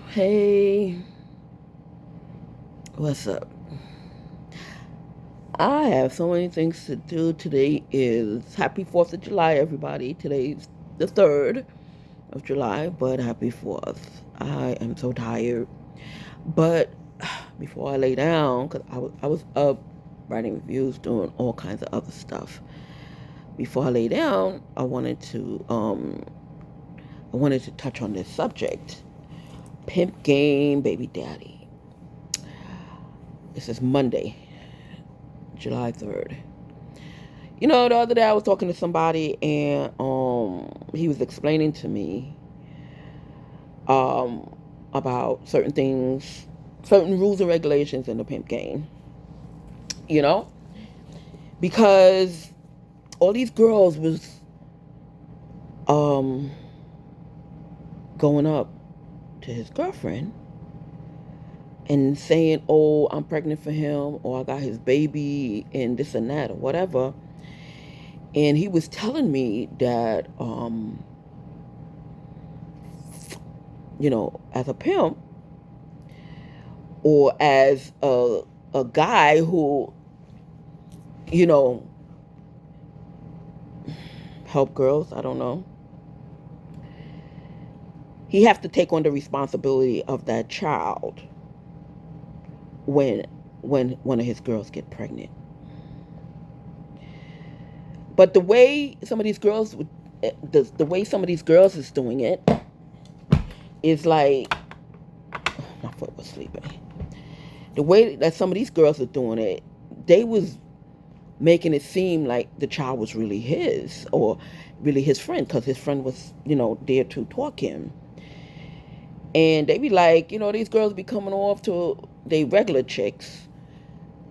Hey, what's up? I have so many things to do. Today is happy 4th of July, everybody. Today's the 3rd of July, but happy 4th. I am so tired. But before I lay down, because I was up writing reviews, doing all kinds of other stuff. Before I lay down, I wanted to touch on this subject. Pimp game, baby daddy. This is Monday, July 3rd. The other day I was talking to somebody and he was explaining to me um about certain things, certain rules and regulations in the pimp game. You know, because all these girls was um going up to his girlfriend and saying, "Oh, I'm pregnant for him," or "I got his baby," and this and that or whatever. And he was telling me that as a pimp or as a guy who, you know, help girls, I don't know. He have to take on the responsibility of that child when when one of his girls get pregnant. But the way some of these girls would the way some of these girls is doing it is like my foot was sleeping. The way that some of these girls are doing it, they was making it seem like the child was really his or really his friend because his friend was, there to talk him. And they be like, these girls be coming off to they regular chicks,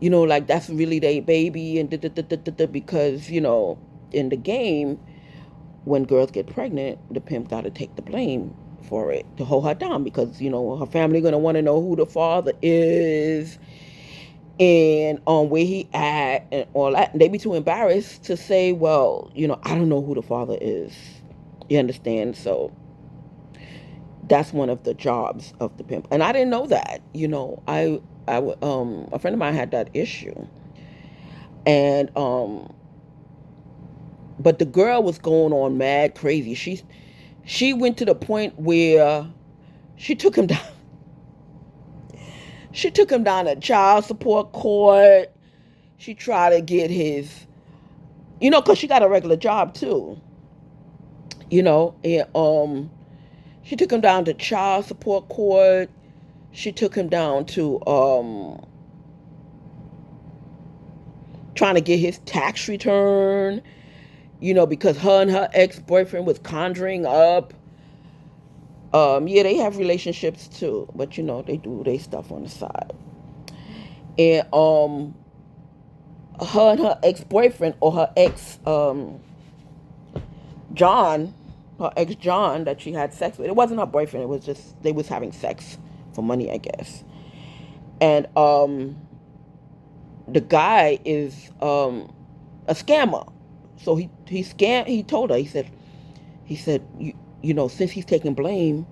like that's really their baby and because, in the game, when girls get pregnant, the pimp got to take the blame for it to hold her down because, her family going to want to know who the father is and where he at and all that. And they be too embarrassed to say, well, I don't know who the father is. You understand? So that's one of the jobs of the pimp, and I didn't know that. A friend of mine had that issue, and but the girl was going on mad crazy. She went to the point where she took him down. She took him down to child support court. She tried to get his, because she got a regular job too. And she took him down to child support court. She took him down to trying to get his tax return, because her and her ex-boyfriend was conjuring up. Yeah, they have relationships too, but they do their stuff on the side. And her and her ex-boyfriend or her ex John, her ex John that she had sex with. It wasn't her boyfriend, it was just they was having sex for money, I guess. And the guy is a scammer. So he told her, he said, since he's taking blame,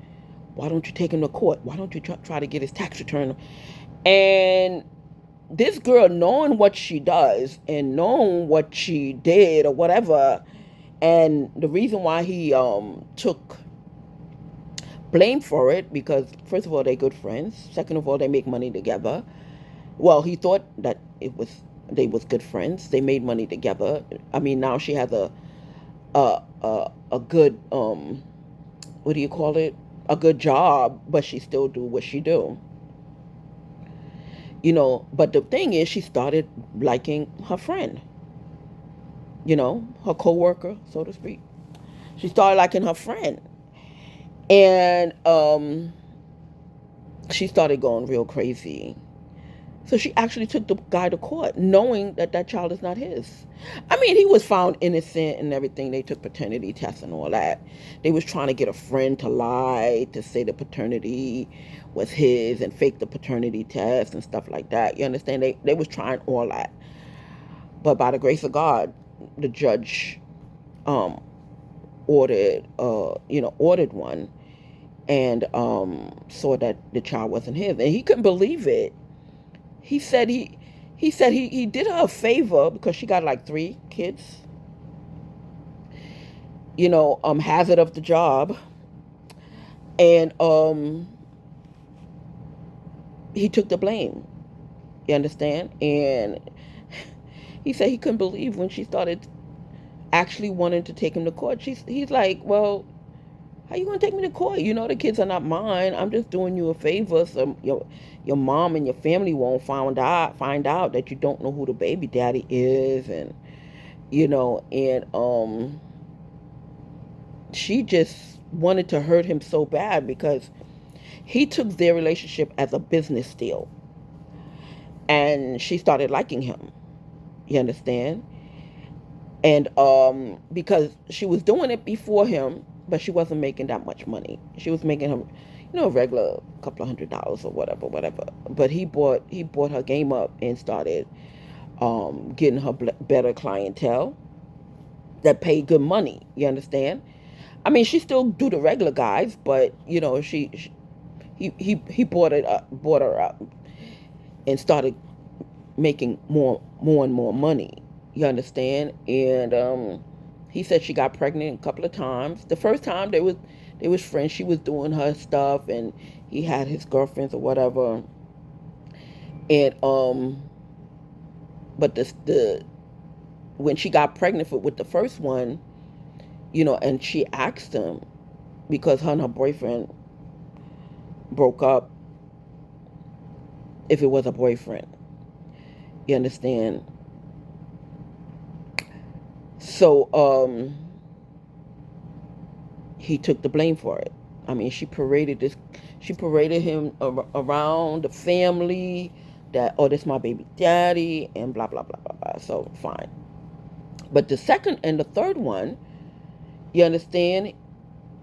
why don't you take him to court? Why don't you try to get his tax return? And this girl, knowing what she does and knowing what she did or whatever, and the reason why he took blame for it, because first of all they're good friends, second of all they make money together. Well, he thought that they was good friends, they made money together. I mean, now she has a good what do you call it, a good job, but she still do what she do. But the thing is, she started liking her friend, her coworker, so to speak. She started liking her friend, and she started going real crazy. So she actually took the guy to court, knowing that that child is not his. I mean, he was found innocent and everything. They took paternity tests and all that. They was trying to get a friend to lie to say the paternity was his and fake the paternity test and stuff like that. You understand? They was trying all that. But by the grace of God, the judge um ordered one, and saw that the child wasn't his, and he couldn't believe it. He said he did her a favor because she got like 3 kids, hazard of the job, and he took the blame. You understand? And he said he couldn't believe when she started actually wanting to take him to court. He's like, well, how you gonna take me to court? The kids are not mine. I'm just doing you a favor, so your mom and your family won't find out that you don't know who the baby daddy is, and she just wanted to hurt him so bad because he took their relationship as a business deal, and she started liking him. You understand? And because she was doing it before him, but she wasn't making that much money. She was making him, a regular couple of $100 or whatever. But he bought her game up and started getting her better clientele that paid good money. You understand? I mean, she still do the regular guys, but he bought her up and started making more and more money. You understand? And he said she got pregnant a couple of times. The first time they was friends. She was doing her stuff, and he had his girlfriends or whatever. And but the when she got pregnant with the first one, and she asked him because her and her boyfriend broke up, if it was a boyfriend. You understand? So he took the blame for it. I mean, she paraded him around the family that, oh, this my baby daddy, and blah blah blah blah blah. So fine. But the second and the third one, you understand,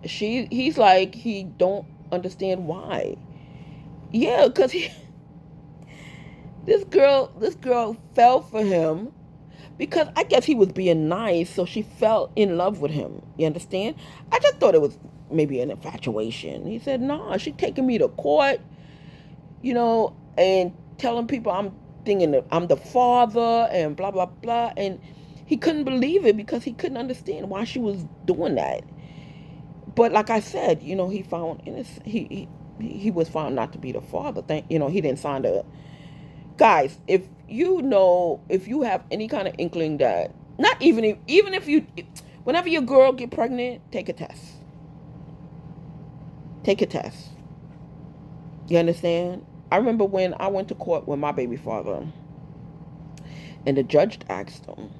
he's like, he don't understand why. Yeah, because this girl fell for him because I guess he was being nice, so she fell in love with him. You understand? I just thought it was maybe an infatuation. He said, "Nah, she taking me to court, and telling people I'm thinking that I'm the father and blah blah blah." And he couldn't believe it because he couldn't understand why she was doing that. But like I said, he found innocent. He was found not to be the father. He didn't sign the. Guys, if you have any kind of inkling that, not even if you, whenever your girl get pregnant, take a test. Take a test. You understand? I remember when I went to court with my baby father, and the judge asked him,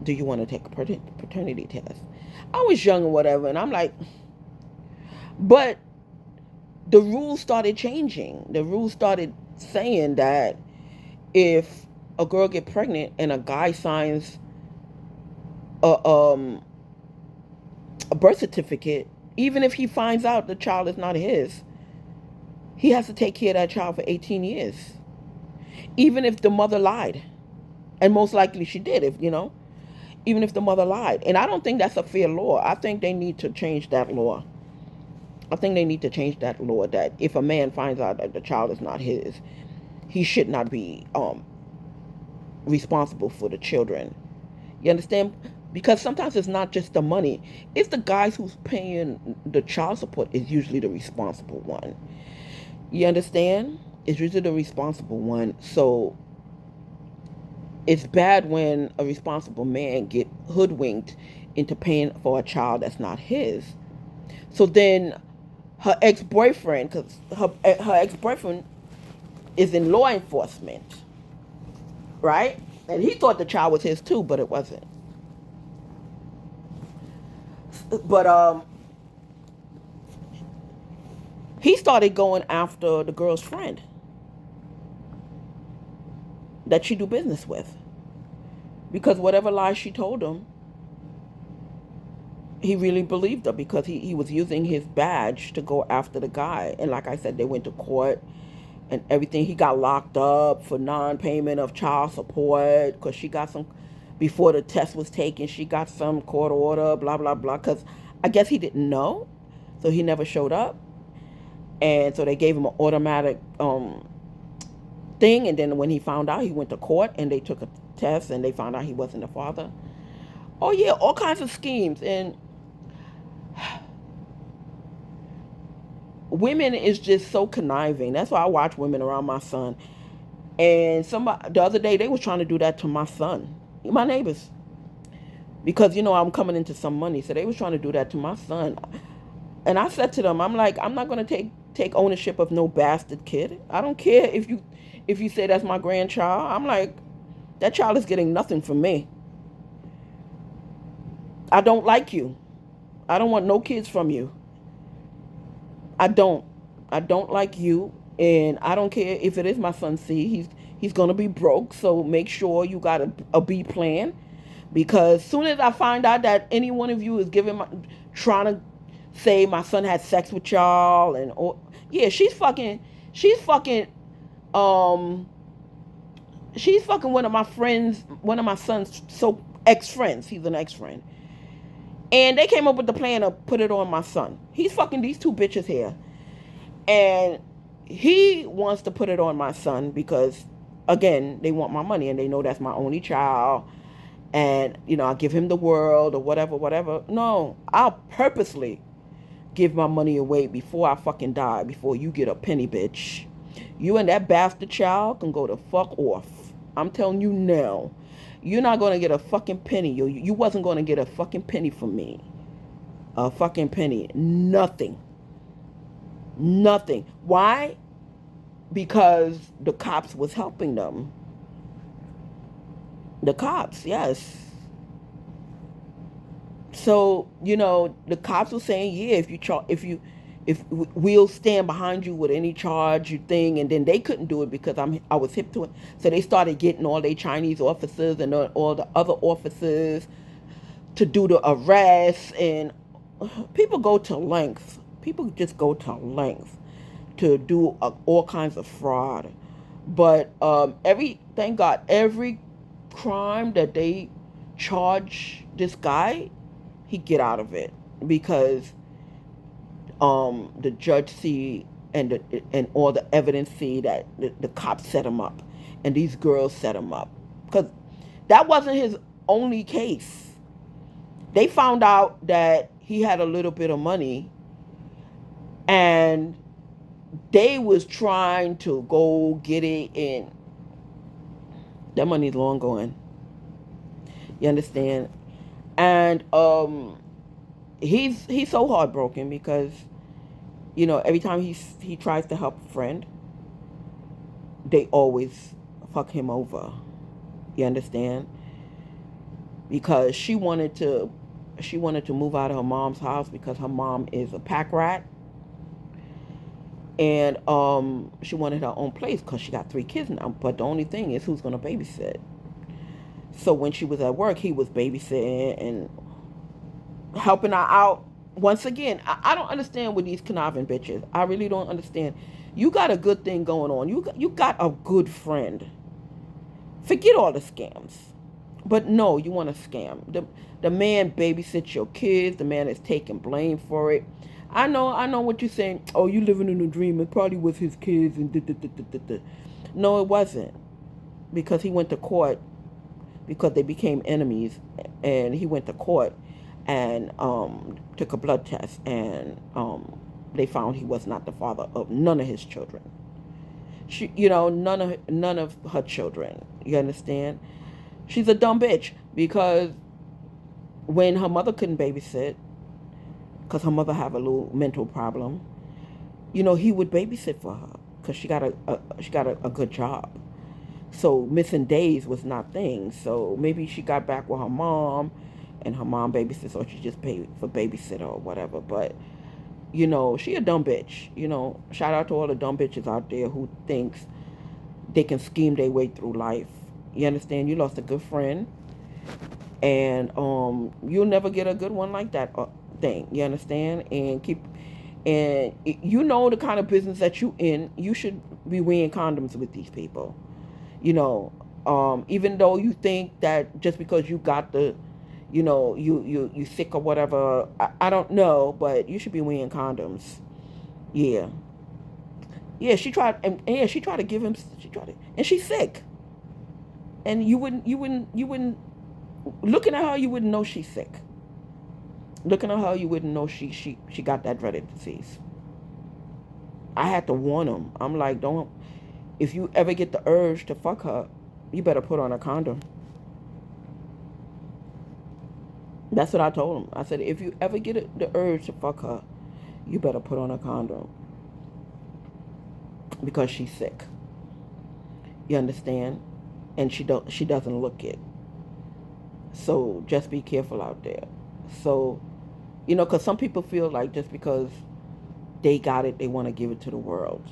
"Do you want to take a paternity test?" I was young or whatever, and I'm like, but the rules started changing. The rules started saying that if a girl get pregnant and a guy signs a a birth certificate, even if he finds out the child is not his, he has to take care of that child for 18 years. Even if the mother lied. And most likely she did, even if the mother lied. And I don't think that's a fair law. I think they need to change that law. I think they need to change that law that if a man finds out that the child is not his, he should not be responsible for the children. You understand? Because sometimes it's not just the money. It's the guys who's paying the child support is usually the responsible one. You understand? It's usually the responsible one. So it's bad when a responsible man get hoodwinked into paying for a child that's not his. So then her ex-boyfriend, because her ex-boyfriend is in law enforcement, right? And he thought the child was his too, but it wasn't. But he started going after the girl's friend that she do business with, because whatever lies she told him, he really believed her because he was using his badge to go after the guy. And like I said, they went to court and everything. He got locked up for non-payment of child support because she got some, before the test was taken, she got some court order, blah blah blah, because I guess he didn't know, so he never showed up. And so they gave him an automatic thing. And then when he found out, he went to court and they took a test and they found out he wasn't the father. Oh yeah, all kinds of schemes. And women is just so conniving. That's why I watch women around my son. And somebody the other day they was trying to do that to my son, my neighbors, because I'm coming into some money, so they was trying to do that to my son. And I said to them, I'm like, I'm not gonna take ownership of no bastard kid. I don't care if you say that's my grandchild. I'm like, that child is getting nothing from me. I don't like you. I don't want no kids from you. I don't. I don't like you, and I don't care if it is my son C. He's gonna be broke, so make sure you got a B plan, because soon as I find out that any one of you is trying to say my son had sex with y'all, and or yeah, she's fucking, um, she's fucking one of my friends, one of my son's ex friends. He's an ex friend, and they came up with the plan to put it on my son. He's fucking these two bitches here. And he wants to put it on my son because, again, they want my money and they know that's my only child. And, I give him the world or whatever, whatever. No, I'll purposely give my money away before I fucking die, before you get a penny, bitch. You and that bastard child can go to fuck off. I'm telling you now. You're not going to get a fucking penny. You wasn't going to get a fucking penny from me. A fucking penny. Nothing. Nothing. Why? Because the cops was helping them. The cops, yes. So, the cops were saying, yeah, if we'll stand behind you with any charge you thing, and then they couldn't do it because I was hip to it. So they started getting all their Chinese officers and all the other officers to do the arrests, and people go to lengths. People just go to lengths to do all kinds of fraud. But thank God, every crime that they charge this guy, he get out of it, because the judge see and all the evidence see that the cops set him up, and these girls set him up, because that wasn't his only case. They found out that he had a little bit of money, and they was trying to go get it, and that money's long gone. You understand? And he's so heartbroken because every time he tries to help a friend, they always fuck him over. You understand? Because she wanted to move out of her mom's house because her mom is a pack rat. And she wanted her own place because she got 3 kids now. But the only thing is, who's going to babysit? So when she was at work, he was babysitting and helping her out. Once again, I don't understand with these conniving bitches. I really don't understand. You got a good thing going on. You got a good friend. Forget all the scams. But no, you want to scam. The man babysits your kids. The man is taking blame for it. I know what you're saying. Oh, you living in a dream. It probably was his kids and da. No, it wasn't. Because he went to court, because they became enemies, and he went to court and took a blood test, and they found he was not the father of none of his children. She, none of her children. You understand? She's a dumb bitch, because when her mother couldn't babysit, because her mother have a little mental problem, he would babysit for her because she got a good job. So missing days was not things. So maybe she got back with her mom, and her mom babysits, or she just paid for babysitter or whatever. But she a dumb bitch. Shout out to all the dumb bitches out there who thinks they can scheme their way through life. You understand? You lost a good friend, and you'll never get a good one like that thing. You understand? And the kind of business that you in, you should be wearing condoms with these people. Even though you think that just because you got you sick or whatever, I don't know, but you should be wearing condoms. Yeah. Yeah, she tried, and yeah, she tried to give him. She tried to, and she's sick. And you wouldn't. Looking at her, you wouldn't know she's sick. Looking at her, you wouldn't know she got that dreaded disease. I had to warn him. I'm like, don't. If you ever get the urge to fuck her, you better put on a condom. That's what I told him. I said, if you ever get the urge to fuck her, you better put on a condom because she's sick. You understand? And she doesn't look it. So just be careful out there. So, because some people feel like just because they got it, they want to give it to the world,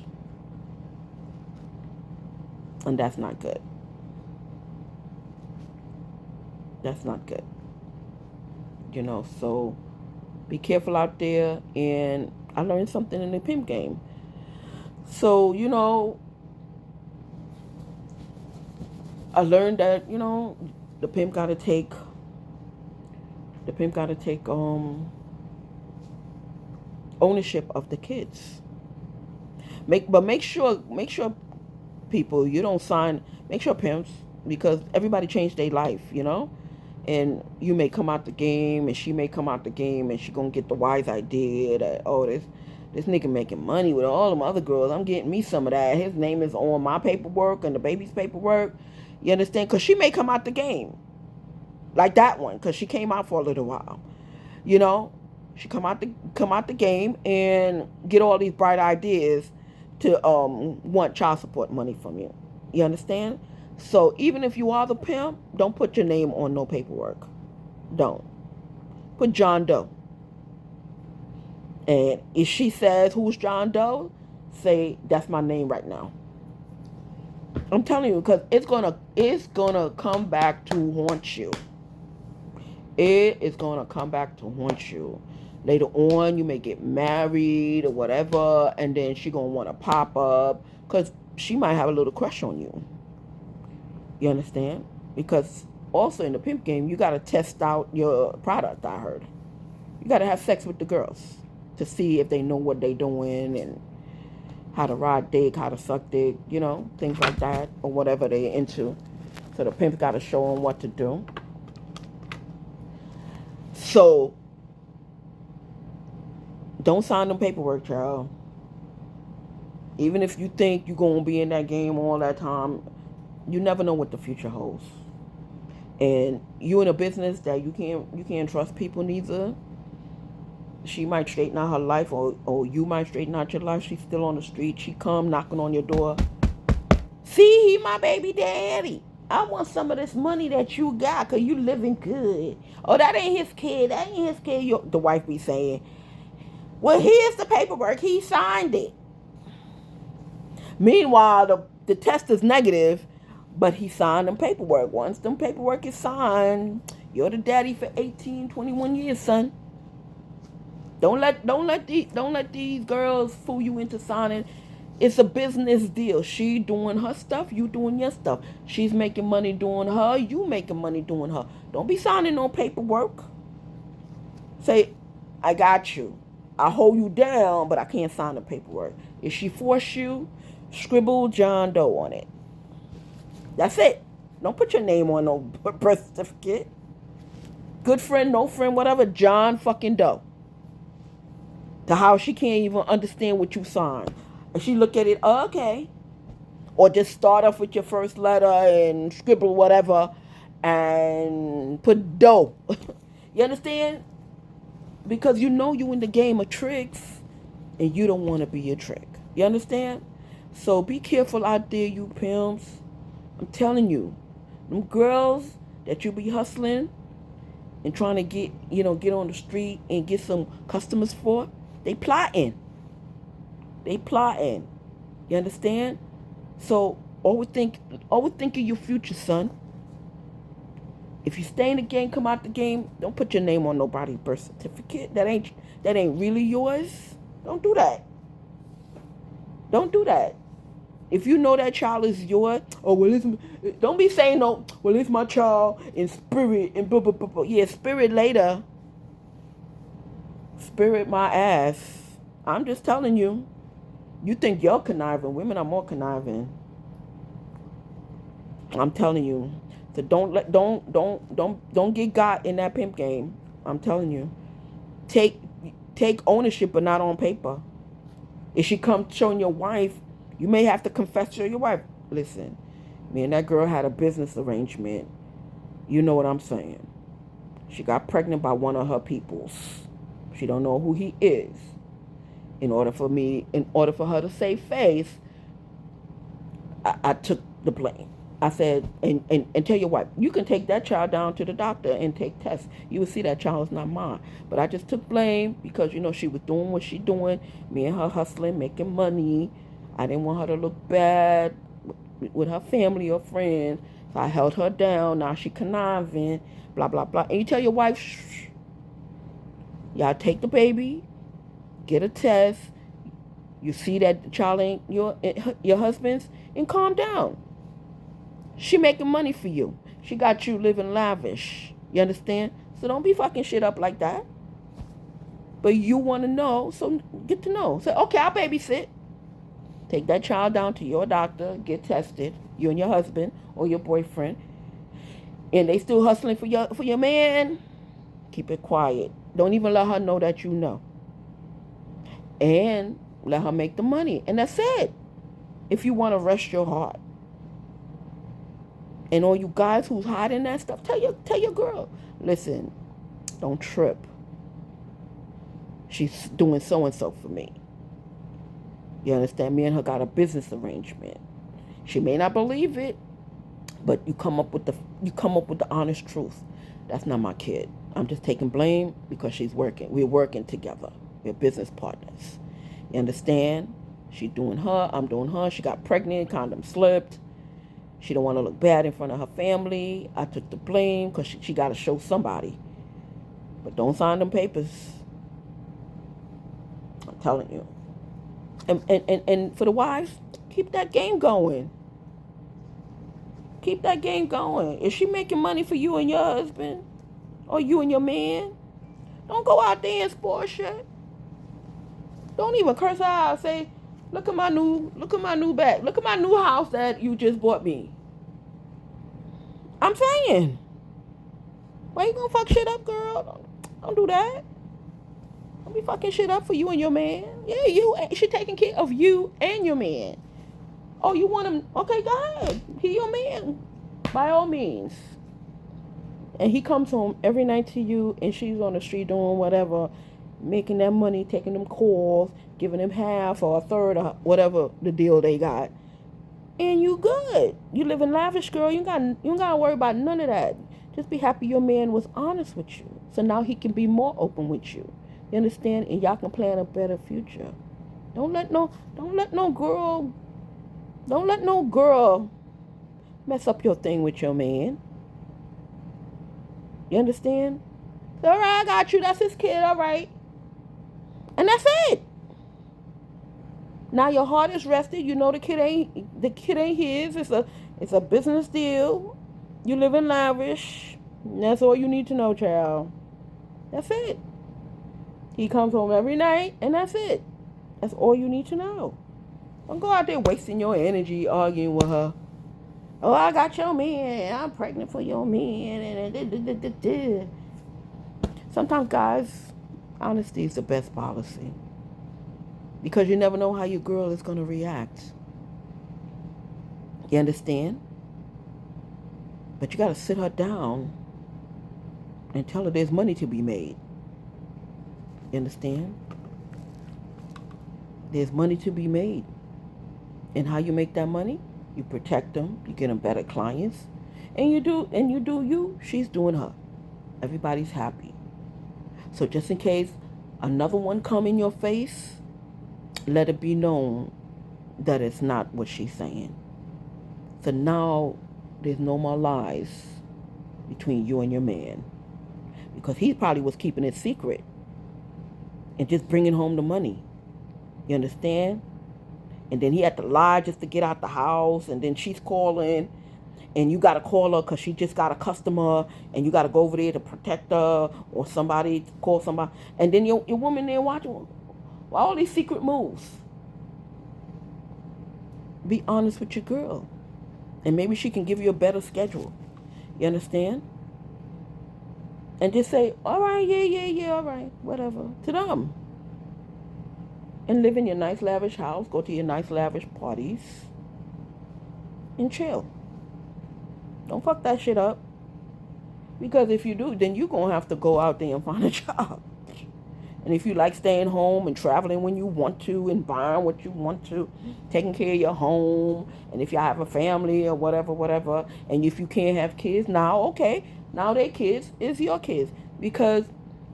and that's not good. That's not good. So be careful out there. And I learned something in the pimp game. So I learned that the pimp got to take ownership of the kids. Make sure people, you don't sign. Make sure pimps, because everybody changed their life. And you may come out the game, and she may come out the game, and she gonna get the wise idea that, oh, this nigga making money with all them other girls. I'm getting me some of that. His name is on my paperwork and the baby's paperwork. You understand? Because she may come out the game like that one, because she came out for a little while. You know, she come out the game and get all these bright ideas to want child support money from you. You understand? So even if you are the pimp, don't put your name on no paperwork. Don't put John Doe. And if she says who's John Doe, say that's my name right now. I'm telling you, because it's gonna come back to haunt you. It is gonna come back to haunt you. Later on, you may get married or whatever, and then she gonna want to pop up because she might have a little crush on you. You understand? Because also in the pimp game, you gotta test out your product. I heard you gotta have sex with the girls to see if they know what they doing and how to ride dick, how to suck dick, things like that, or whatever they into. So the pimp gotta show them what to do. So don't sign them paperwork, child. Even if you think you're gonna be in that game all that time, you never know what the future holds. And you in a business that you can't trust people neither. She might straighten out her life, or you might straighten out your life. She's still on the street. She come knocking on your door. See, he my baby daddy. I want some of this money that you got because you living good. Oh, that ain't his kid. That ain't his kid. The wife be saying, well, here's the paperwork. He signed it. Meanwhile, the test is negative, but he signed them paperwork. Once them paperwork is signed, you're the daddy for 18, 21 years, son. Don't let these girls fool you into signing. It's a business deal. She doing her stuff, you doing your stuff. She's making money doing her, you making money doing her. Don't be signing no paperwork. Say, I got you. I hold you down, but I can't sign the paperwork. If she force you, scribble John Doe on it. That's it. Don't put your name on no birth certificate. Good friend, no friend, whatever. John fucking Doe. To how she can't even understand what you signed. And she look at it, oh, okay. Or just start off with your first letter and scribble whatever and put Doe. You understand? Because you in the game of tricks and you don't want to be a trick. You understand? So be careful out there, you pimps. I'm telling you, them girls that you be hustling and trying to get on the street and get some customers for, they plotting. They plotting. You understand? So always think of your future, son. If you stay in the game, come out the game, don't put your name on nobody's birth certificate. That ain't really yours. Don't do that. Don't do that. If you know that child is yours, don't be saying no. Well, it's my child in spirit and blah blah blah blah. Yeah, spirit later. Spirit my ass. I'm just telling you. You think you're conniving. Women are more conniving. I'm telling you. So don't get got in that pimp game. I'm telling you. Take take ownership, but not on paper. If she comes showing your wife, you may have to confess to your wife. Listen, me and that girl had a business arrangement. You know what I'm saying. She got pregnant by one of her peoples. She don't know who he is. In order for her to save face, I took the blame. I said, and tell your wife, you can take that child down to the doctor and take tests. You will see that child is not mine. But I just took blame because, she was doing what she doing. Me and her hustling, making money. I didn't want her to look bad with her family or friends. So I held her down. Now she conniving, blah, blah, blah. And you tell your wife, shh, y'all take the baby, get a test. You see that the child ain't your husband's, and calm down. She making money for you. She got you living lavish. You understand? So don't be fucking shit up like that. But you want to know, so get to know. Say, okay, I'll babysit. Take that child down to your doctor, get tested, you and your husband or your boyfriend, and they still hustling for your man. Keep it quiet. Don't even let her know that you know. And let her make the money. And that's it. If you want to rest your heart. And all you guys who's hiding that stuff, tell your girl, listen, don't trip. She's doing so and so for me. You understand? Me and her got a business arrangement. She may not believe it, but you come up with the honest truth. That's not my kid. I'm just taking blame because she's working. We're working together. We're business partners. You understand? She's doing her, I'm doing her. She got pregnant, condom slipped. She don't want to look bad in front of her family. I took the blame because she got to show somebody. But don't sign them papers. I'm telling you. And for the wives, keep that game going. Keep that game going. Is she making money for you and your husband? Or you and your man? Don't go out there and spoil shit. Don't even curse her out. Say, look at my new bag. Look at my new house that you just bought me. I'm saying. Why you gonna fuck shit up, girl? Don't do that. Don't be fucking shit up for you and your man. Yeah, she taking care of you and your man. Oh, you want him? Okay, go ahead. He your man. By all means. And he comes home every night to you and she's on the street doing whatever, making that money, taking them calls, giving him half or a third or whatever the deal they got. And you good. You living lavish, girl. You ain't gotta worry about none of that. Just be happy your man was honest with you. So now he can be more open with you. You understand? And y'all can plan a better future. Don't let no girl mess up your thing with your man. You understand? All right, I got you. That's his kid. All right. And that's it. Now your heart is rested. You know the kid ain't his. It's a business deal. You live in lavish. And that's all you need to know, child. That's it. He comes home every night, and that's it. That's all you need to know. Don't go out there wasting your energy arguing with her. Oh, I got your man. I'm pregnant for your man. Sometimes, guys, honesty is the best policy. Because you never know how your girl is going to react. You understand? But you got to sit her down and tell her there's money to be made. You understand? There's money to be made. And how you make that money? You protect them. You get them better clients. And you do you. She's doing her. Everybody's happy. So just in case another one come in your face, let it be known that it's not what she's saying. So now there's no more lies between you and your man. Because he probably was keeping it secret and just bringing home the money. You understand? And then he had to lie just to get out the house. And then she's calling. And you got to call her because she just got a customer. And you got to go over there to protect her. Or somebody, call somebody. And then your woman there watching. Why all these secret moves? Be honest with your girl. And maybe she can give you a better schedule. You understand? And just say, all right, yeah, all right, whatever, to them. And live in your nice, lavish house, go to your nice, lavish parties, and chill. Don't fuck that shit up. Because if you do, then you're going to have to go out there and find a job. And if you like staying home and traveling when you want to and buying what you want to, taking care of your home, and if you have a family or whatever, and if you can't have kids, now, okay, now their kids is your kids. Because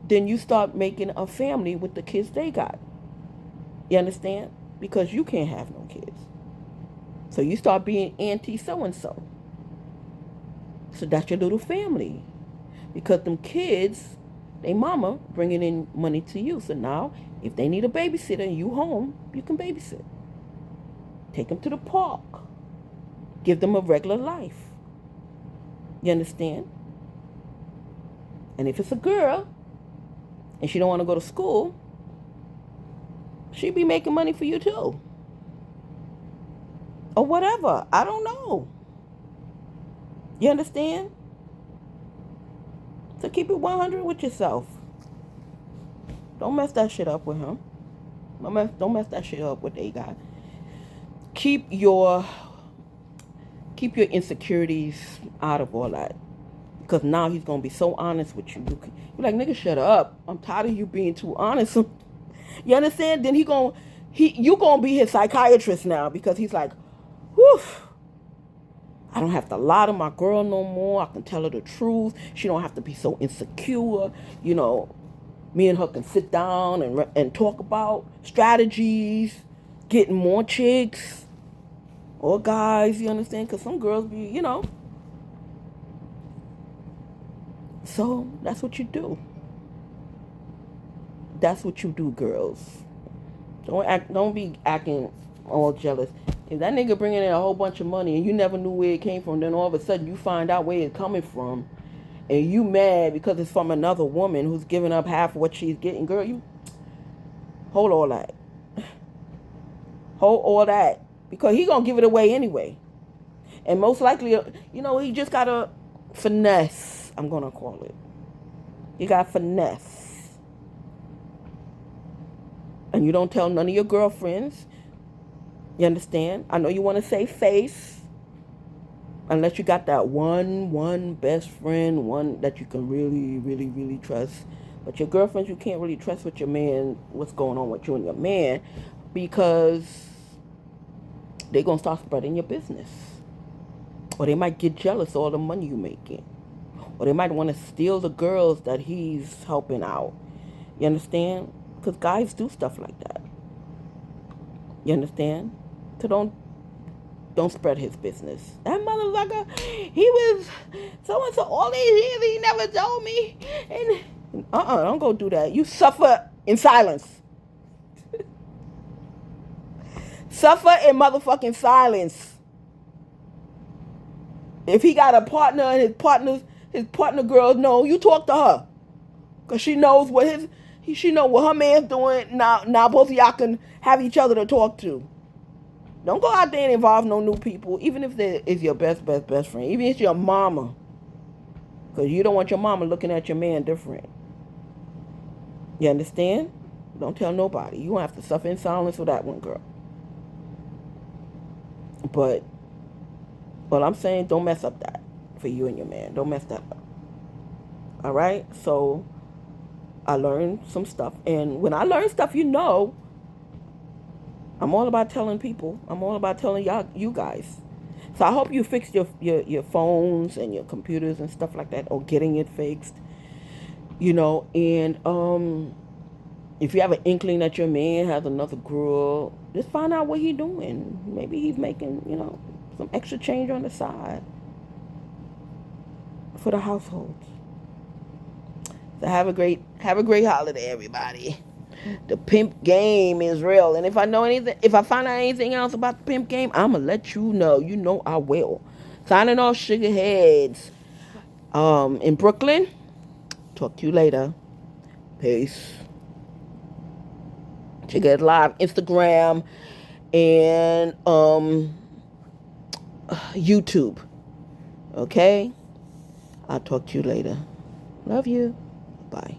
then you start making a family with the kids they got. You understand? Because you can't have no kids. So you start being auntie so-and-so. So that's your little family. Because them kids, they mama bringing in money to you. So now, if they need a babysitter and you home, you can babysit. Take them to the park. Give them a regular life. You understand? And if it's a girl and she don't want to go to school, she be making money for you too. Or whatever. I don't know. You understand? So keep it 100 with yourself. Don't mess that shit up with him. Don't mess that shit up with they got. Keep your insecurities out of all that. Because now he's going to be so honest with you. You're like, nigga, shut up. I'm tired of you being too honest. You understand? Then you going to be his psychiatrist now. Because he's like, whew. I don't have to lie to my girl no more. I can tell her the truth. She don't have to be so insecure. You know, me and her can sit down and talk about strategies, getting more chicks or guys, you understand? Because some girls be, you know. So that's what you do. That's what you do, girls. Don't be acting all jealous. If that nigga bringing in a whole bunch of money and you never knew where it came from, then all of a sudden you find out where it's coming from, and you mad because it's from another woman who's giving up half of what she's getting, girl, you hold all that. Hold all that. Because he gonna give it away anyway. And most likely, you know, he just gotta finesse, I'm gonna call it. You got finesse. And you don't tell none of your girlfriends. You understand? I know you want to say face. Unless you got that one best friend, one that you can really trust. But your girlfriends, you can't really trust with your man, what's going on with you and your man. Because they're going to start spreading your business. Or they might get jealous of all the money you making. Or they might want to steal the girls that he's helping out. You understand? Because guys do stuff like that. You understand? So don't spread his business. That motherfucker, he was so-and-so all these years, he never told me. And don't go do that. You suffer in silence. Suffer in motherfucking silence. If he got a partner and his partner girls know, you talk to her. Because she knows what she know what her man's doing. Now both of y'all can have each other to talk to. Don't go out there and involve no new people, even if they is your best friend. Even if it's your mama. Because you don't want your mama looking at your man different. You understand? Don't tell nobody. You won't have to suffer in silence with that one, girl. But, well, I'm saying don't mess up that for you and your man. Don't mess that up. All right? So, I learned some stuff. And when I learn stuff, you know, I'm all about telling people. I'm all about telling you guys. So I hope you fixed your phones and your computers and stuff like that, or getting it fixed. You know, and if you have an inkling that your man has another girl, just find out what he's doing. Maybe he's making, you know, some extra change on the side for the household. So have a great holiday, everybody. The pimp game is real. And if I find out anything else about the pimp game, I'ma let you know. You know I will. Signing off, Sugarheads. In Brooklyn. Talk to you later. Peace. Sugarhead Live, Instagram, and YouTube. Okay? I'll talk to you later. Love you. Bye.